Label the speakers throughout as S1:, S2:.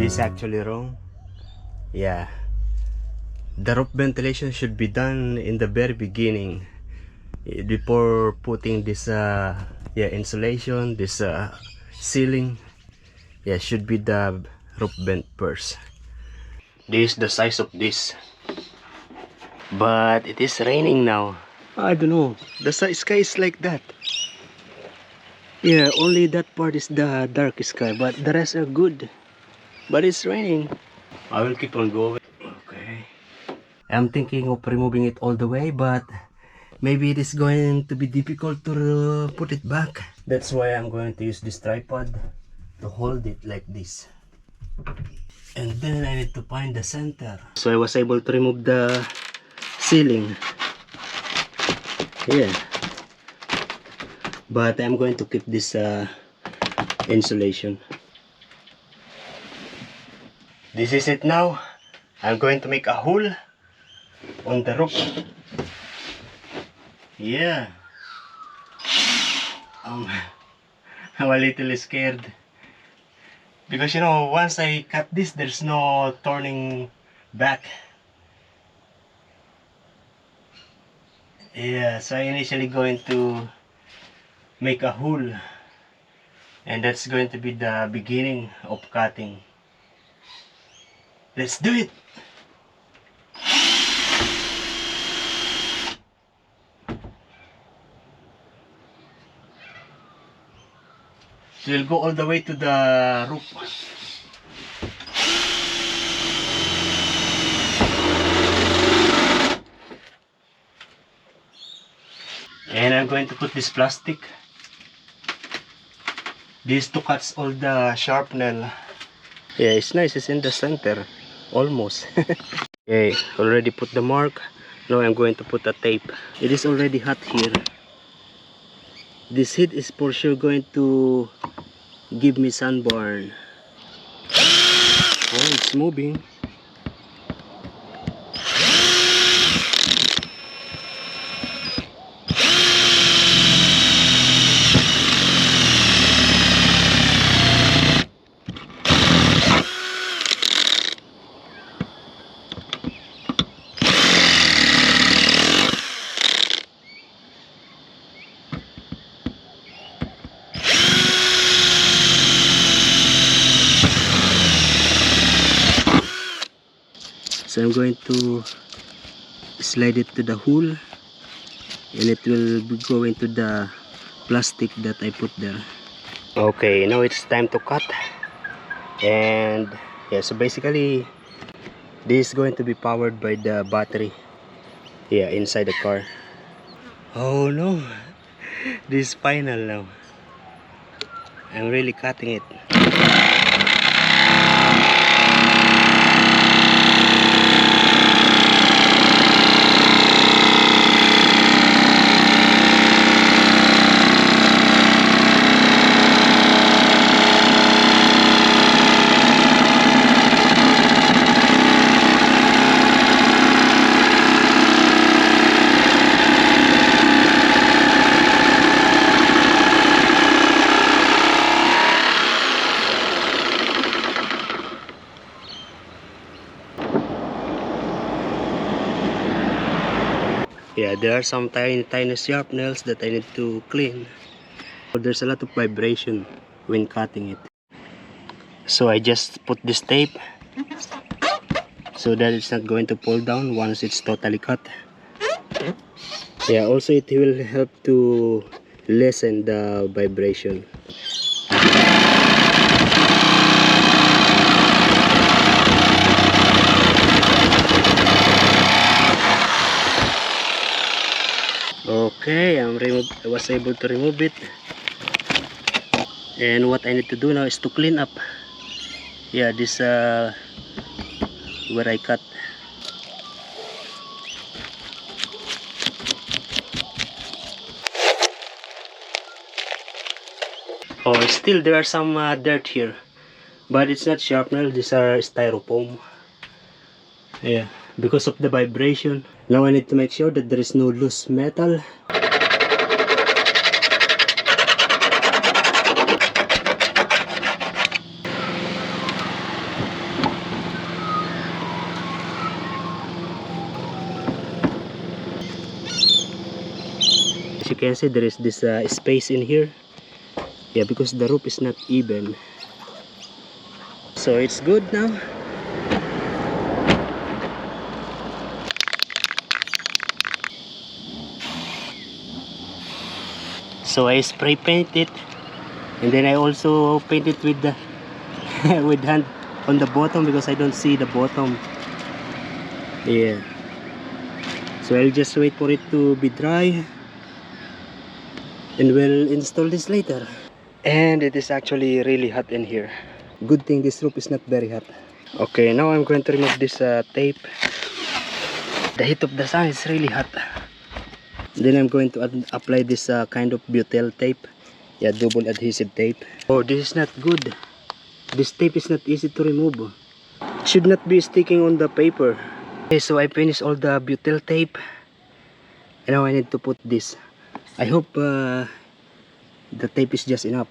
S1: is actually wrong. Yeah, the roof ventilation should be done in the very beginning before putting this insulation, this ceiling. Yeah, should be the roof vent first. This is the size of this, but it is raining now. I don't know, the sky is like that. Yeah, only that part is the dark sky, but the rest are good. But it's raining. I will keep on going. Okay, I'm thinking of removing it all the way, but maybe it is going to be difficult to put it back. That's why I'm going to use this tripod to hold it like this. And then I need to find the center. So I was able to remove the ceiling. Yeah. But I'm going to keep this insulation. This is it now. I'm going to make a hole on the roof. Yeah. I'm a little scared. Because you know, once I cut this, there's no turning back. Yeah, so I initially going to make a hole, and that's going to be the beginning of cutting. Let's do it. So we'll go all the way to the roof. And I'm going to put this plastic. This to cut all the sharpener. Yeah, it's nice, it's in the center. Almost. Okay, already put the mark. Now I'm going to put a tape. It is already hot here. This heat is for sure going to give me sunburn. Oh, it's moving. So I'm going to slide it to the hole, and it will be going to the plastic that I put there. Okay, now it's time to cut. And yeah, so basically this is going to be powered by the battery, yeah, inside the car. Oh no, this is final now. I'm really cutting it. Yeah, there are some tiny sharp nails that I need to clean. There's a lot of vibration when cutting it. So I just put this tape so that it's not going to fall down once it's totally cut. Yeah, also it will help to lessen the vibration. Okay, I was able to remove it. And what I need to do now is to clean up. Yeah, this where I cut. Oh, still there are some dirt here, but it's not sharpener. These are styrofoam. Yeah, because of the vibration. Now I need to make sure that there is no loose metal. As you can see, there is this space in here. Yeah, because the roof is not even. So it's good now. So I spray paint it, and then I also paint it with the with hand on the bottom because I don't see the bottom. Yeah. So I'll just wait for it to be dry, and we'll install this later. And it is actually really hot in here. Good thing this roof is not very hot. Okay, now I'm going to remove this tape. The heat of the sun is really hot. Then I'm going to apply this kind of butyl tape. Yeah, double adhesive tape. Oh, this is not good. This tape is not easy to remove. It should not be sticking on the paper. Okay, so I finished all the butyl tape. And now I need to put this. I hope the tape is just enough.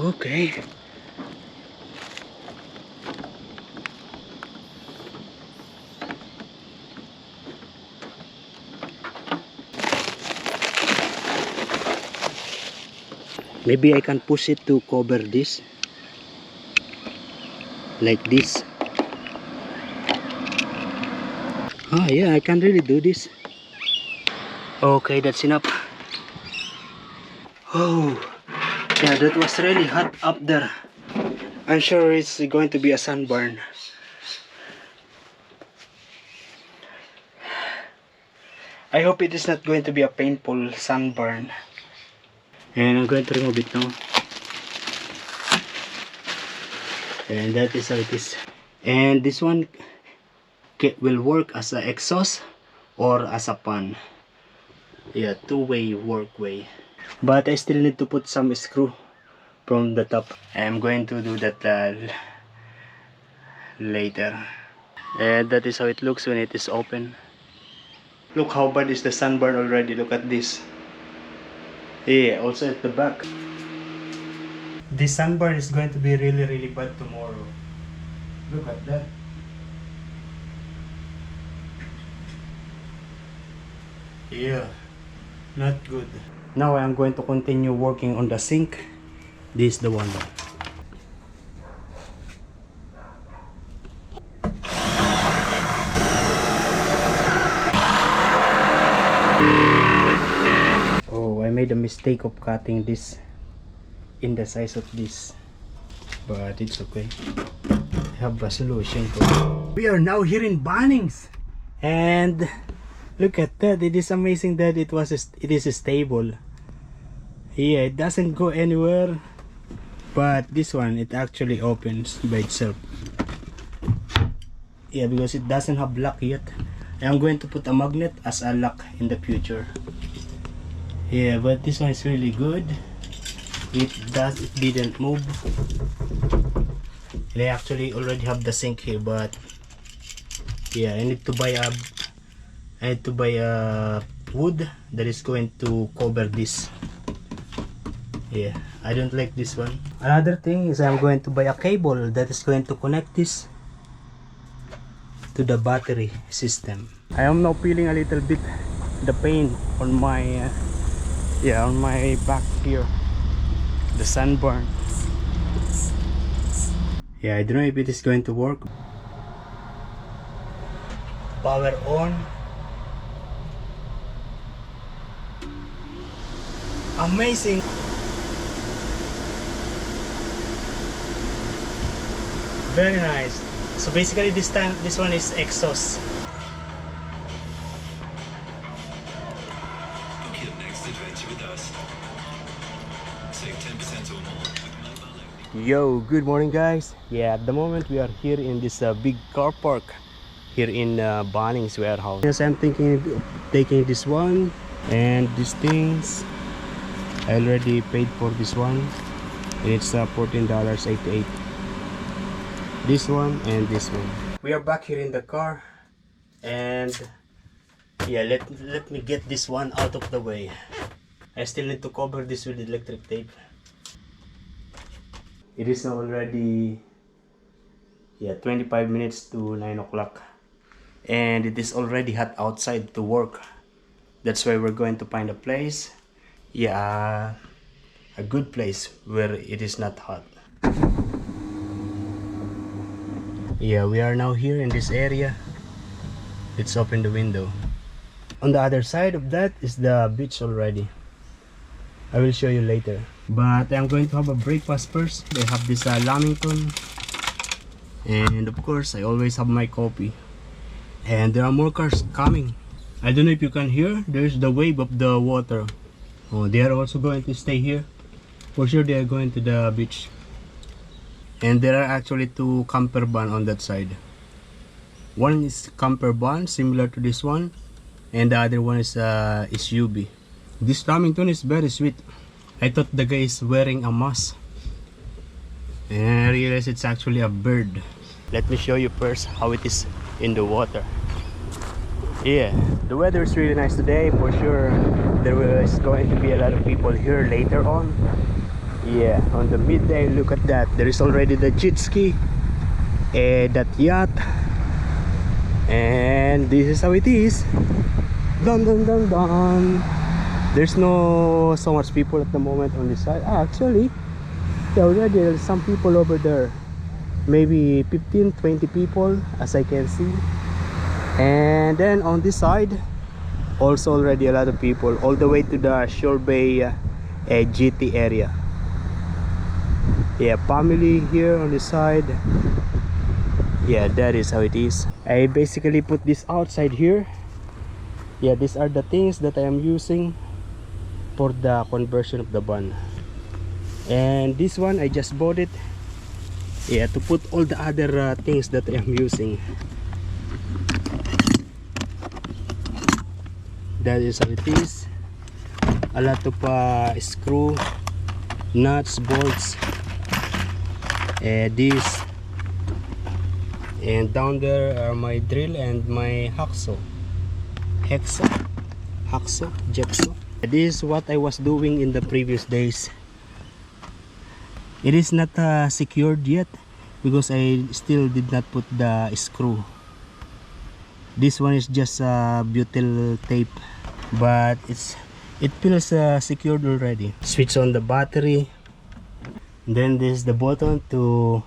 S1: Okay. Maybe I can push it to cover this. Like this. Oh yeah, I can really do this. Okay, that's enough. Oh. Yeah, that was really hot up there. I'm sure it's going to be a sunburn. I hope it is not going to be a painful sunburn. And I'm going to remove it now. And that is how it is. And this one will work as an exhaust or as a fan. Yeah, two-way workway. But I still need to put some screw from the top. I'm going to do that later. And that is how it looks when it is open. Look how bad is the sunburn already. Look at this. Yeah, also at the back. This sunburn is going to be really bad tomorrow. Look at that. Yeah, not good. Now I am going to continue working on the sink. This is the one. Oh, I made a mistake of cutting this in the size of this, but it's okay. I have a solution for it. We are now here in Bunnings, and look at that. It is amazing that it is stable. Yeah, it doesn't go anywhere, but this one, it actually opens by itself. Yeah, because it doesn't have lock yet. I'm going to put a magnet as a lock in the future. Yeah, but this one is really good. It didn't move. I actually already have the sink here, but yeah, I need to buy a wood that is going to cover this. Yeah, I don't like this one. Another thing is I'm going to buy a cable that is going to connect this to the battery system. I am now feeling a little bit the pain on my on my back here, the sunburn. Yeah, I don't know if it is going to work. Power on. Amazing. Very nice. So basically this time, this one is exhaust.
S2: Book your next adventure with us. Save 10% or more with mobile only.
S1: Yo, good morning guys. Yeah, at the moment we are here in this big car park here in Bunnings warehouse. Yes, I'm thinking of taking this one and these things. I already paid for this one. It's $14.88. this one and this one. We are back here in the car, and yeah, let me get this one out of the way. I still need to cover this with electric tape. It is already 25 minutes to 9 o'clock, and it is already hot outside to work. That's why we're going to find a place, a good place where it is not hot. Yeah, we are now here in this area. Let's open the window. On the other side of that is the beach already. I will show you later. But I'm going to have a breakfast first. They have this lamington. And of course, I always have my coffee. And there are more cars coming. I don't know if you can hear. There's the wave of the water. Oh, they are also going to stay here. For sure, they are going to the beach. And there are actually two camper van on that side. One is camper van similar to this one, and the other one is SUV. This lamington is very sweet. I thought the guy is wearing a mask, and I realized it's actually a bird. Let me show you first how it is in the water. Yeah, the weather is really nice today. For sure there is going to be a lot of people here later on. Yeah, on the midday, look at that. There is already the jet ski, that yacht, and this is how it is. Dun dun dun dun. There's no so much people at the moment on this side. Actually, there already are some people over there. Maybe 15-20 people, as I can see. And then on this side, also already a lot of people, all the way to the Shore Bay GT area. Yeah, family here on this side. Yeah, that is how it is. I basically put this outside here. Yeah, these are the things that I am using for the conversion of the van. And this one I just bought it, yeah, to put all the other things that I am using. That is how it is. A lot of screw, nuts, bolts, this, and down there are my drill and my hacksaw, jigsaw. This is what I was doing in the previous days. It is not secured yet because I still did not put the screw. This one is just butyl tape, but it feels secured already. Switch on the battery. Then this is the button to